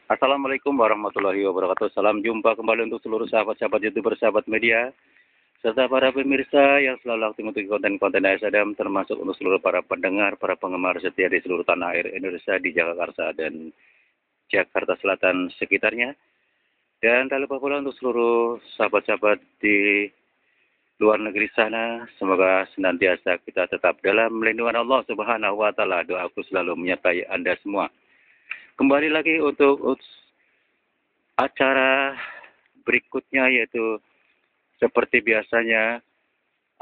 Assalamualaikum warahmatullahi wabarakatuh. Salam jumpa kembali untuk seluruh sahabat-sahabat YouTuber, sahabat media, serta para pemirsa yang selalu aktif untuk konten-konten ASADAM, termasuk untuk seluruh para pendengar, para penggemar setia di seluruh tanah air Indonesia, di Jakarta dan Jakarta Selatan sekitarnya. Dan tak lupa pula untuk seluruh sahabat-sahabat di luar negeri sana, semoga senantiasa kita tetap dalam lindungan Allah Subhanahu wa Ta'ala. Doaku selalu menyertai Anda semua. Kembali lagi untuk acara berikutnya, yaitu seperti biasanya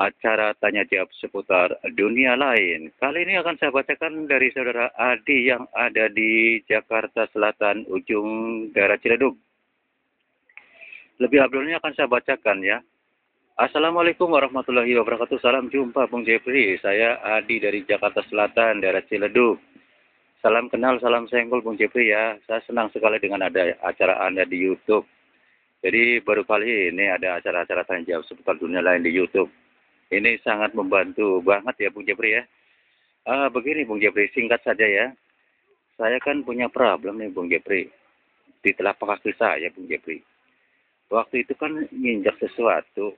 acara tanya jawab seputar dunia lain. Kali ini akan saya bacakan dari saudara Adi yang ada di Jakarta Selatan, ujung daerah Ciledug. Lebih abdulnya akan saya bacakan ya. Assalamualaikum warahmatullahi wabarakatuh. Salam jumpa Bung Jepri. Saya Adi dari Jakarta Selatan, daerah Ciledug. Salam kenal, salam senggol Bung Jepri ya. Saya senang sekali dengan ada acara Anda di YouTube. Jadi baru kali ini ada acara-acara tanya jawab seputar dunia lain di YouTube. Ini sangat membantu banget ya Bung Jepri ya. Begini Bung Jepri, singkat saja ya. Saya kan punya problem nih Bung Jepri. Di telapak kaki saya Bung Jepri. Waktu itu kan nginjak sesuatu.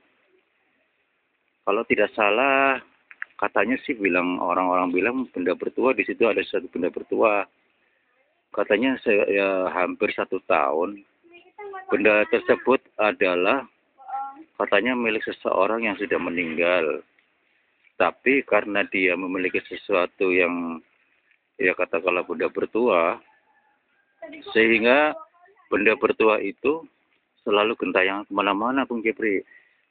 Kalau tidak salah, katanya sih orang-orang bilang benda bertua, di situ ada satu benda bertua. Katanya saya hampir 1 tahun. Benda tersebut adalah katanya milik seseorang yang sudah meninggal. Tapi karena dia memiliki sesuatu yang ya katakanlah benda bertua, sehingga benda bertua itu selalu gentayangan kemana-mana Bung Jepri.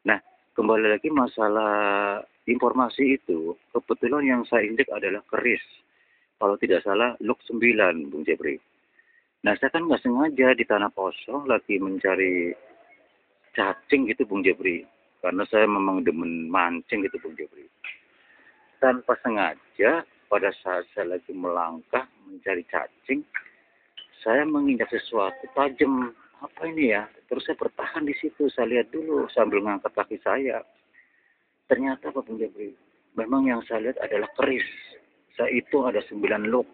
Nah, kembali lagi masalah informasi itu, kebetulan yang saya injek adalah keris. Kalau tidak salah, luk 9, Bung Jepri. Nah, saya kan nggak sengaja di tanah kosong lagi mencari cacing gitu, Bung Jepri. Karena saya memang demen mancing gitu, Bung Jepri. Tanpa sengaja, pada saat saya lagi melangkah mencari cacing, saya menginjak sesuatu tajam. Apa ini ya? Terus saya bertahan di situ. Saya lihat dulu sambil mengangkat kaki saya. Ternyata Pak Bung Jepri, memang yang saya lihat adalah keris. Saya itu ada 9 luk.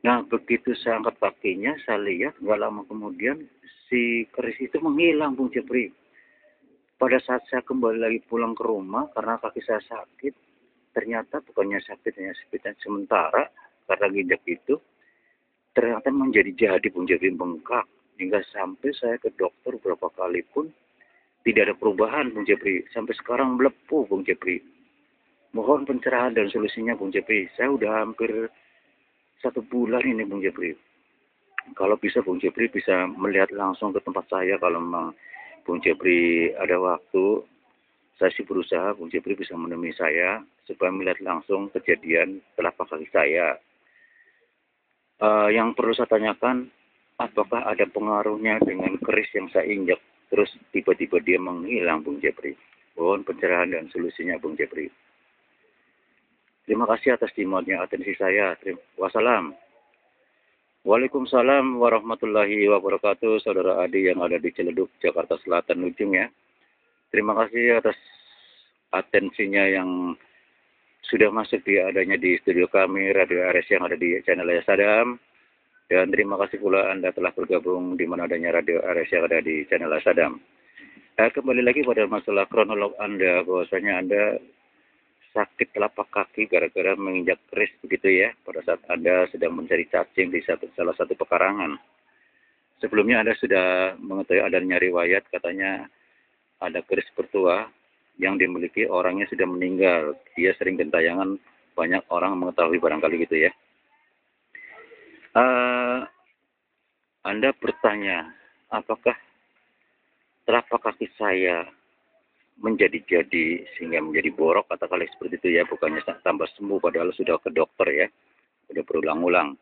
Nah, begitu saya angkat kakinya, saya lihat nggak lama kemudian si keris itu menghilang Bung Jepri. Pada saat saya kembali lagi pulang ke rumah karena kaki saya sakit, ternyata bukannya sakitnya sementara karena ginjak itu, ternyata menjadi Bung Jepri, bengkak. Hingga sampai saya ke dokter berapa kali pun tidak ada perubahan Bung Jepri. Sampai sekarang melepuh Bung Jepri. Mohon pencerahan dan solusinya Bung Jepri. Saya udah hampir 1 bulan ini Bung Jepri. Kalau bisa Bung Jepri bisa melihat langsung ke tempat saya. Kalau memang Bung Jepri ada waktu, saya sih berusaha Bung Jepri bisa menemui saya supaya melihat langsung kejadian telapak kaki saya. Yang perlu saya tanyakan, apakah ada pengaruhnya dengan keris yang saya injak terus tiba-tiba dia menghilang Bung Jepri? Mohon pencerahan dan solusinya Bung Jepri. Terima kasih atas timurnya atensi saya. Wassalam. Waalaikumsalam warahmatullahi wabarakatuh. Saudara Adi yang ada di Ciledug, Jakarta Selatan ujung ya. Terima kasih atas atensinya yang sudah masuk adanya di studio kami, Radio RS yang ada di channel ASADAM. Dan terima kasih pula Anda telah bergabung di mana adanya Radio RS yang ada di channel ASADAM. Kembali lagi pada masalah kronolog Anda, bahwasanya Anda sakit telapak kaki gara-gara menginjak keris begitu ya, pada saat Anda sedang mencari cacing di salah satu pekarangan. Sebelumnya Anda sudah mengetahui adanya riwayat katanya ada keris bertua yang dimiliki orangnya sudah meninggal. Dia sering gentayangan, banyak orang mengetahui barangkali gitu ya. Anda bertanya, apakah telapak kaki saya menjadi-jadi sehingga menjadi borok, katakanlah seperti itu ya, bukannya tambah sembuh padahal sudah ke dokter ya, sudah berulang-ulang,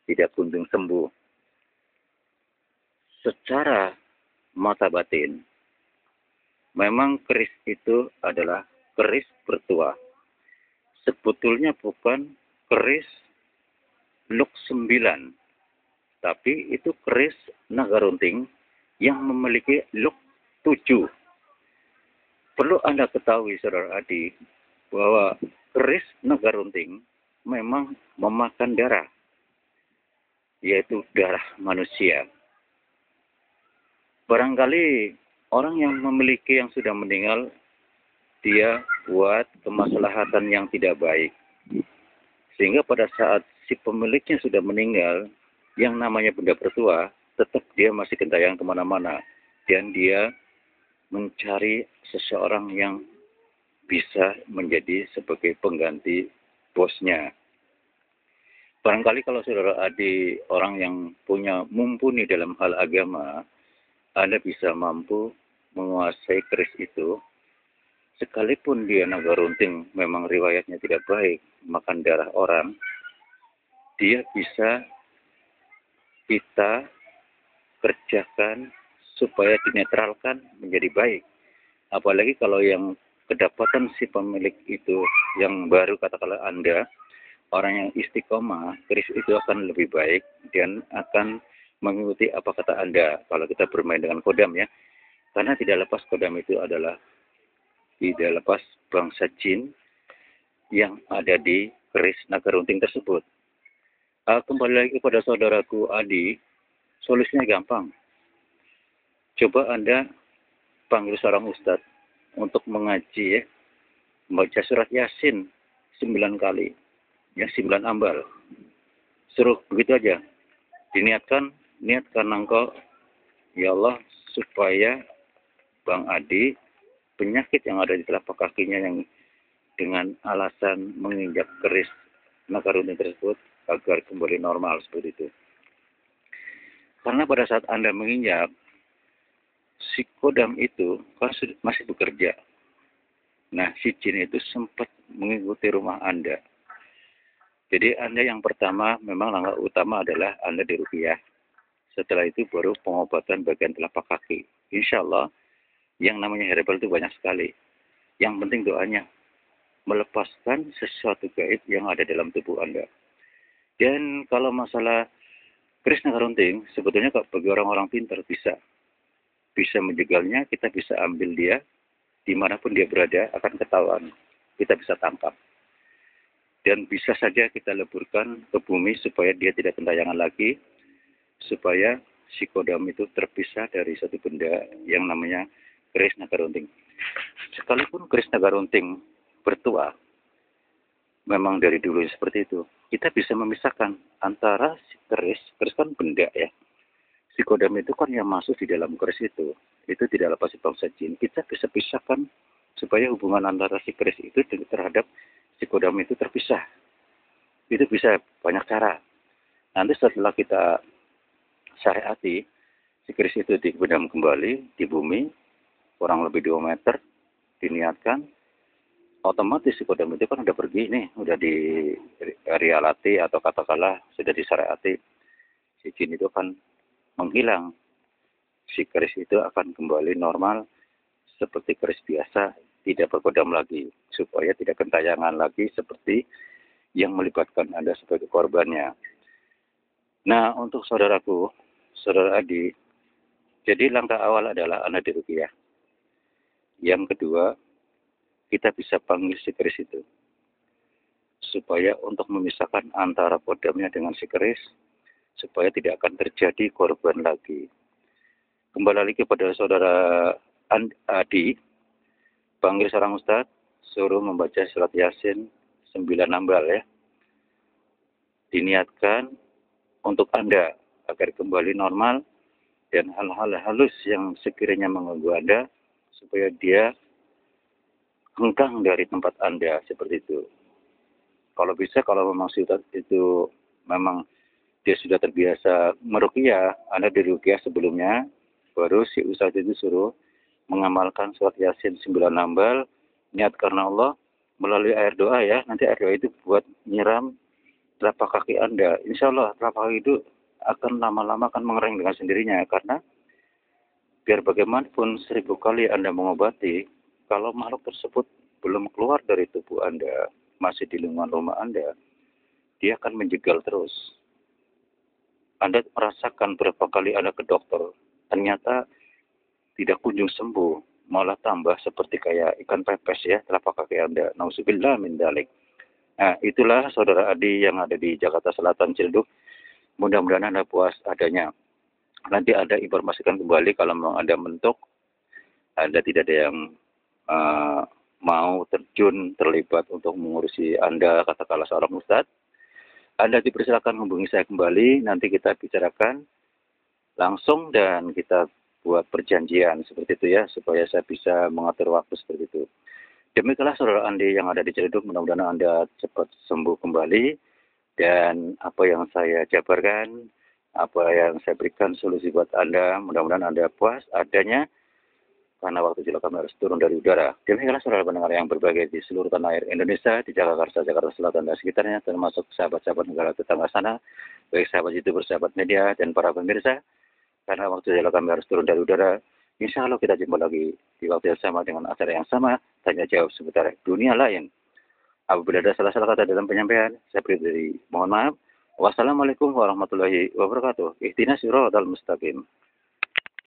tidak kunjung sembuh. Secara mata batin, memang keris itu adalah keris bertua. Sebetulnya bukan keris luk 9, tapi itu keris Nagarunting yang memiliki luk 7. Perlu Anda ketahui, Saudara Adi, bahwa keris Nagarunting memang memakan darah. yaitu darah manusia. Barangkali orang yang memiliki yang sudah meninggal, dia buat kemaslahatan yang tidak baik. Sehingga pada saat si pemiliknya sudah meninggal, yang namanya benda bertuah, tetap dia masih gentayangan kemana-mana. Dan dia mencari seseorang yang bisa menjadi sebagai pengganti bosnya. Barangkali kalau saudara Adi orang yang punya mumpuni dalam hal agama, Anda bisa mampu menguasai keris itu, sekalipun dia naga runting memang riwayatnya tidak baik, makan darah orang, dia bisa kita kerjakan supaya dinetralkan menjadi baik. Apalagi kalau yang kedapatan si pemilik itu yang baru, katakanlah Anda, orang yang istiqomah, keris itu akan lebih baik dan akan mengikuti apa kata Anda kalau kita bermain dengan kodam ya. Karena tidak lepas kodam itu adalah tidak lepas bangsa jin yang ada di keris naga runting tersebut. Kembali lagi kepada saudaraku Adi, solusinya gampang. Coba Anda panggil seorang ustadz untuk mengaji ya, membaca surat Yasin 9 kali, ya 9 ambal. Suruh begitu aja. Diniatkan, niat karena engkau, ya Allah, supaya Bang Adi, penyakit yang ada di telapak kakinya yang dengan alasan menginjak keris naga runting tersebut agar kembali normal seperti itu. Karena pada saat Anda menginjak, si kodam itu kan masih bekerja. Nah, si jin itu sempat mengikuti rumah Anda. Jadi Anda yang pertama, memang langkah utama adalah Anda diruqyah. Setelah itu baru pengobatan bagian telapak kaki. Insya Allah, yang namanya herbal itu banyak sekali. Yang penting doanya, melepaskan sesuatu gaib yang ada dalam tubuh Anda. Dan kalau masalah keris naga runting, sebetulnya bagi orang-orang pintar bisa menjegalnya, kita bisa ambil dia, dimanapun dia berada akan ketahuan, kita bisa tangkap. Dan bisa saja kita leburkan ke bumi supaya dia tidak gentayangan lagi, supaya si kodam itu terpisah dari satu benda yang namanya keris naga runting. Sekalipun keris naga runting bertuah, memang dari dulu seperti itu, kita bisa memisahkan antara si keris kan benda ya, si kodam itu kan yang masuk di dalam keris itu tidak lepas bangsa jin. Kita bisa pisahkan supaya hubungan antara si keris itu terhadap si kodam itu terpisah. Itu bisa banyak cara. Nanti setelah kita syariati, si keris itu dibendam kembali di bumi, kurang lebih 2 meter, diniatkan, otomatis si kodam itu kan udah pergi nih, udah di realati atau katakanlah sudah disyariati. Si jin itu kan menghilang. Si keris itu akan kembali normal seperti keris biasa, tidak berkodam lagi, supaya tidak gentayangan lagi seperti yang melibatkan Anda sebagai korbannya. Nah, untuk saudaraku, saudara Adi, jadi langkah awal adalah Anda diruqyah. Yang kedua, kita bisa panggil si keris itu, supaya untuk memisahkan antara kodamnya dengan si keris, supaya tidak akan terjadi korban lagi. Kembali lagi kepada saudara Adi, panggil seorang ustadz, suruh membaca surat Yasin 9 ambal ya. Diniatkan untuk Anda agar kembali normal dan hal-hal halus yang sekiranya mengganggu Anda, supaya dia hengkang dari tempat Anda seperti itu. Kalau bisa, kalau memang ustadz itu memang dia sudah terbiasa meruqyah, Anda diruqyah sebelumnya, baru si ustadz itu suruh mengamalkan surat Yasin 9 ambal, niat karena Allah, melalui air doa ya. Nanti air doa itu buat nyiram telapak kaki Anda. Insya Allah telapak kaki itu akan lama-lama akan mengering dengan sendirinya. Karena biar bagaimanapun 1000 kali Anda mengobati, kalau makhluk tersebut belum keluar dari tubuh Anda, masih di lingkungan rumah Anda, dia akan menjegal terus. Anda merasakan berapa kali Anda ke dokter, ternyata tidak kunjung sembuh, malah tambah seperti kayak ikan pepes ya, telapak kaki Anda. Nauzubillah min dzalik. Nah, itulah saudara Adi yang ada di Jakarta Selatan, Ciledug. Mudah-mudahan Anda puas adanya. Nanti Anda informasikan kembali kalau memang Anda mentok, Anda tidak ada yang uh, mau terjun terlibat untuk mengurusi Anda, katakanlah seorang ustadz, Anda dipersilakan hubungi saya kembali, nanti kita bicarakan langsung dan kita buat perjanjian seperti itu ya, supaya saya bisa mengatur waktu seperti itu. Demikianlah saudara Andi yang ada di Ciledug, mudah-mudahan Anda cepat sembuh kembali, dan apa yang saya jabarkan, apa yang saya berikan solusi buat Anda, mudah-mudahan Anda puas adanya, karena waktu juga kami harus turun dari udara. Demikianlah saudara pendengar yang berbahagia di seluruh tanah air Indonesia, di Jakarta, Jakarta Selatan, dan sekitarnya, termasuk sahabat-sahabat negara tetangga sana, baik sahabat YouTuber, sahabat media, dan para pemirsa, karena waktu juga kami harus turun dari udara. Insya Allah kita jumpa lagi di waktu yang sama dengan acara yang sama, tanya jawab seputar dunia lain. Apabila ada salah-salah kata dalam penyampaian, saya beri mohon maaf. Wassalamualaikum warahmatullahi wabarakatuh. Ihdinas siratal mustaqim.